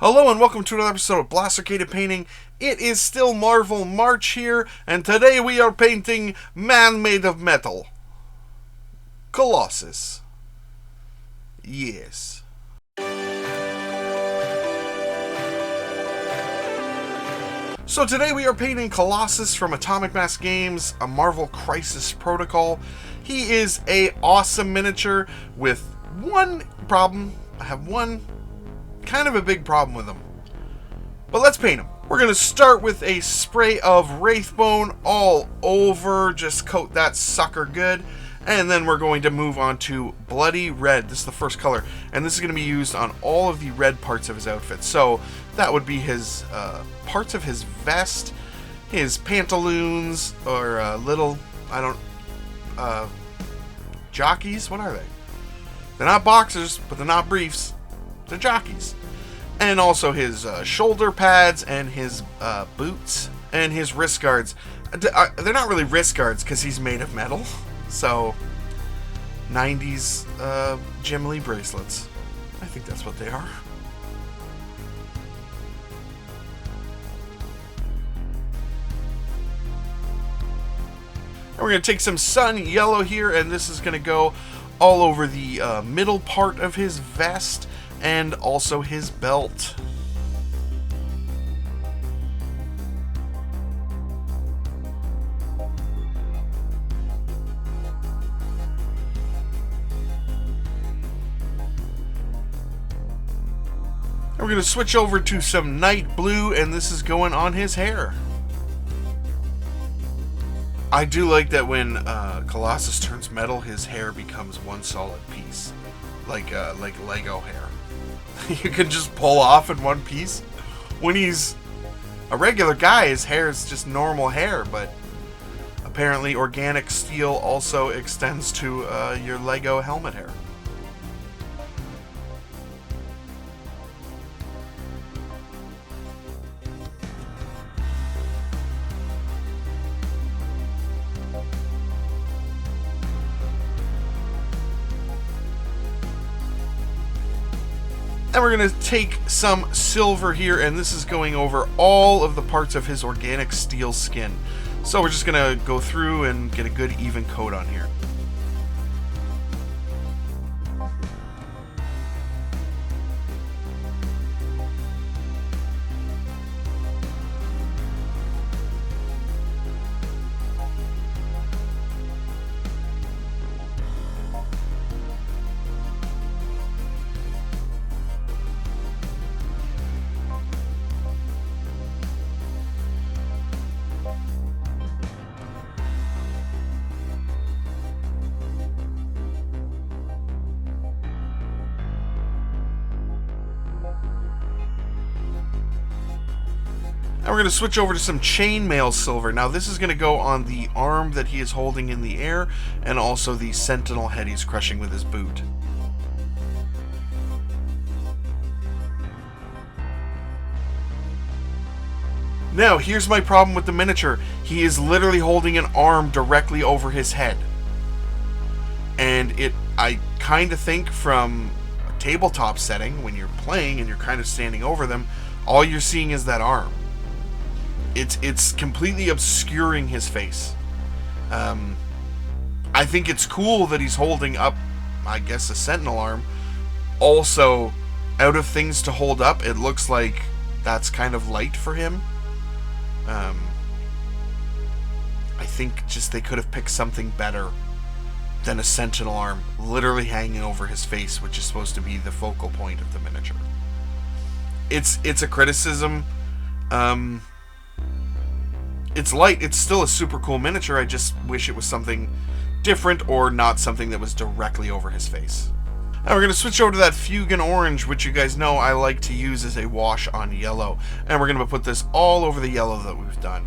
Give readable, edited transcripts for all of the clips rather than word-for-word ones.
Hello and welcome to another episode of Blastercated Painting. It is still Marvel March here, and today we are painting Man Made of Metal. Colossus. Yes. So today we are painting Colossus from Atomic Mass Games, a Marvel Crisis Protocol. He is an awesome miniature with one problem. I have one kind of a big problem with him. But let's paint him. We're going to start with a spray of Wraithbone all over. Just coat that sucker good. And then we're going to move on to Bloody Red. This is the first color. And this is going to be used on all of the red parts of his outfit. So that would be his parts of his vest, his pantaloons, or jockeys. What are they? They're not boxers, but they're not briefs. They're jockeys. And also his shoulder pads and his boots and his wrist guards. They're not really wrist guards because he's made of metal. So, 90s Jim Lee bracelets. I think that's what they are. And we're going to take some sun yellow here, and this is going to go all over the middle part of his vest and also his belt. And we're going to switch over to some night blue, and this is going on his hair. I do like that when Colossus turns metal, his hair becomes one solid piece, like Lego hair. You can just pull off in one piece. When he's a regular guy, his hair is just normal hair, but apparently organic steel also extends to your Lego helmet hair. And we're going to take some silver here, and this is going over all of the parts of his organic steel skin. So we're just going to go through and get a good even coat on here. And we're going to switch over to some Chainmail Silver. Now this is going to go on the arm that he is holding in the air, and also the sentinel head he's crushing with his boot. Now here's my problem with the miniature. He is literally holding an arm directly over his head. And I kind of think from a tabletop setting, when you're playing and you're kind of standing over them, all you're seeing is that arm. It's completely obscuring his face. I think it's cool that he's holding up, I guess, a sentinel arm. Also, out of things to hold up, it looks like that's kind of light for him. I think just they could have picked something better than a sentinel arm literally hanging over his face, which is supposed to be the focal point of the miniature. It's a criticism. It's light. It's still a super cool miniature. I just wish it was something different or not something that was directly over his face. Now we're going to switch over to that Fuegan Orange, which you guys know I like to use as a wash on yellow. And we're going to put this all over the yellow that we've done.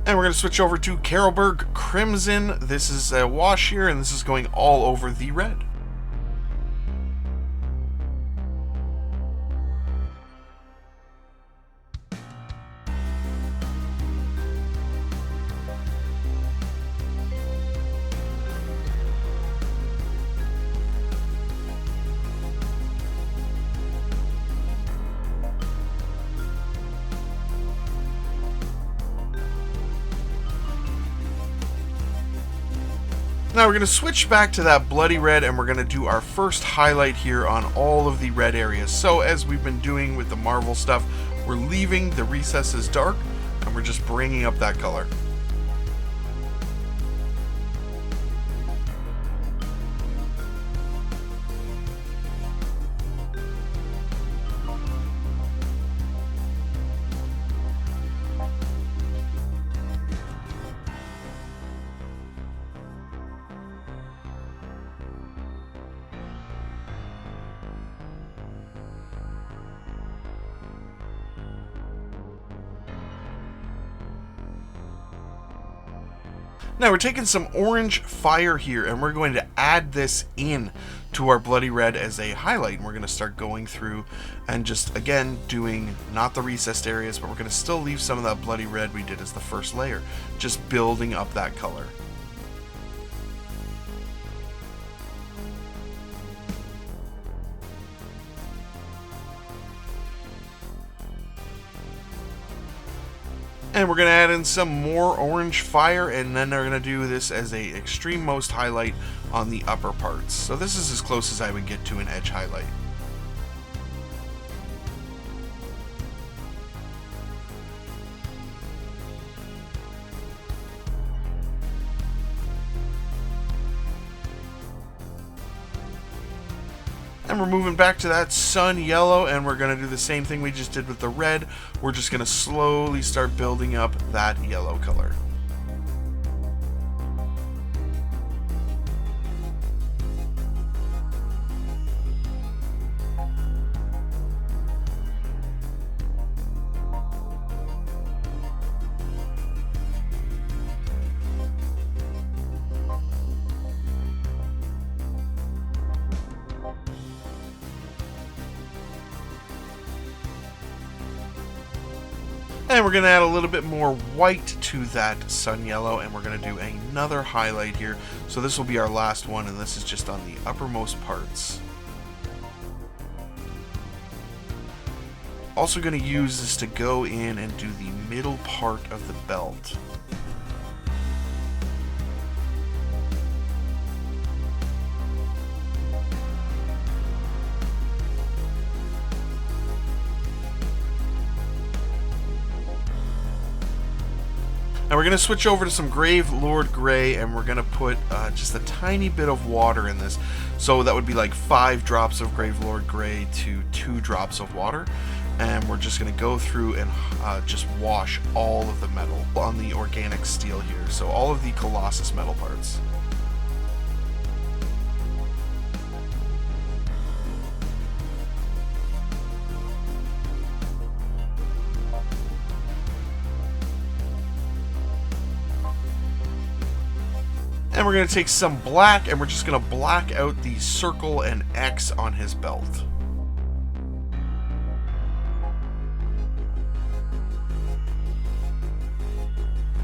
And we're going to switch over to Carroburg Crimson. This is a wash here, and this is going all over the red. Now we're going to switch back to that bloody red, and we're going to do our first highlight here on all of the red areas. So as we've been doing with the Marvel stuff, we're leaving the recesses dark, and we're just bringing up that color. Now we're taking some orange fire here, and we're going to add this in to our bloody red as a highlight. And we're going to start going through and just, again, doing not the recessed areas, but we're going to still leave some of that bloody red we did as the first layer, just building up that color. And we're going to add in some more orange fire, and then we're going to do this as a extreme most highlight on the upper parts. So this is as close as I would get to an edge highlight. And we're moving back to that sun yellow, and we're going to do the same thing we just did with the red. We're just going to slowly start building up that yellow color. And we're going to add a little bit more white to that sun yellow, and we're going to do another highlight here. So this will be our last one, and this is just on the uppermost parts. Also going to use this to go in and do the middle part of the belt. Now we're going to switch over to some Gravelord Grey, and we're going to put just a tiny bit of water in this. So that would be like 5 drops of Gravelord Grey to 2 drops of water. And we're just going to go through and just wash all of the metal on the organic steel here. So all of the Colossus metal parts. And we're going to take some black, and we're just going to black out the circle and X on his belt.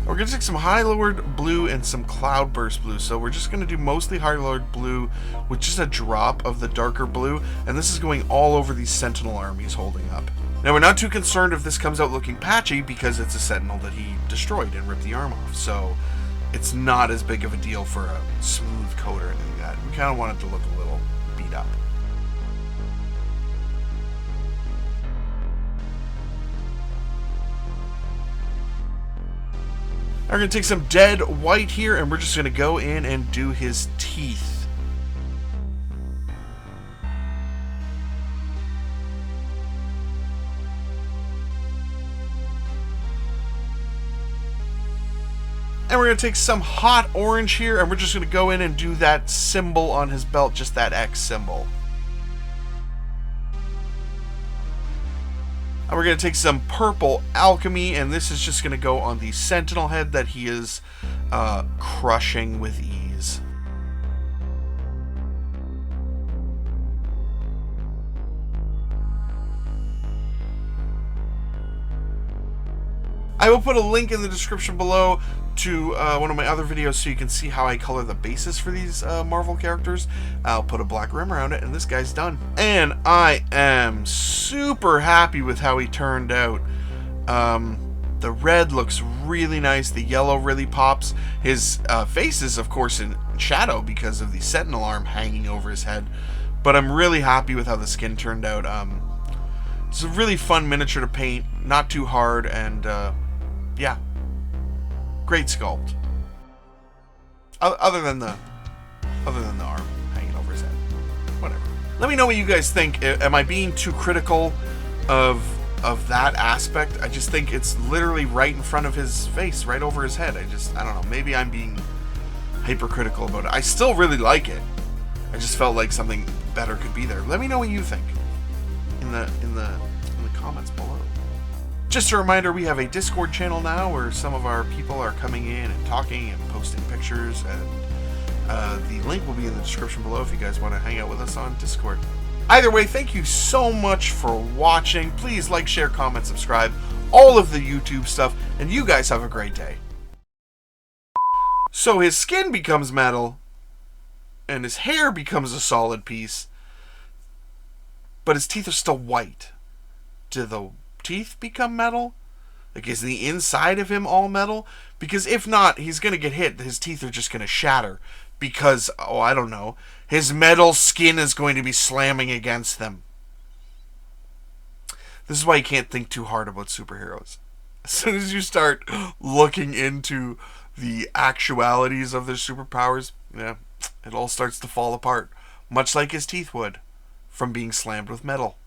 We're going to take some Highlord blue and some Cloudburst blue. So we're just going to do mostly Highlord blue with just a drop of the darker blue. And this is going all over these Sentinel armies holding up. Now we're not too concerned if this comes out looking patchy, because it's a Sentinel that he destroyed and ripped the arm off. So it's not as big of a deal for a smooth coat or anything like that. We kind of want it to look a little beat up. We're going to take some dead white here, and we're just going to go in and do his teeth. And we're going to take some hot orange here, and we're just going to go in and do that symbol on his belt, just that X symbol. And we're going to take some purple Alchemy, and this is just going to go on the Sentinel head that he is crushing with ease. I will put a link in the description below to one of my other videos so you can see how I color the bases for these Marvel characters. I'll put a black rim around it, and this guy's done. And I am super happy with how he turned out. The red looks really nice. The yellow really pops. His face is, of course, in shadow because of the sentinel arm hanging over his head. But I'm really happy with how the skin turned out. It's a really fun miniature to paint, not too hard, and yeah, great sculpt. Other than the arm hanging over his head, whatever. Let me know what you guys think. Am I being too critical of that aspect? I just think it's literally right in front of his face, right over his head. I don't know. Maybe I'm being hypercritical about it. I still really like it. I just felt like something better could be there. Let me know what you think in the comments below. Just a reminder, we have a Discord channel now where some of our people are coming in and talking and posting pictures, and the link will be in the description below if you guys want to hang out with us on Discord. Either way, thank you so much for watching. Please like, share, comment, subscribe, all of the YouTube stuff, and you guys have a great day. So his skin becomes metal, and his hair becomes a solid piece, but his teeth are still white. Do the teeth become metal? Like, is the inside of him all metal? Because if not, he's going to get hit. His teeth are just going to shatter because, oh, I don't know, his metal skin is going to be slamming against them. This is why you can't think too hard about superheroes. As soon as you start looking into the actualities of their superpowers, yeah, it all starts to fall apart, much like his teeth would from being slammed with metal.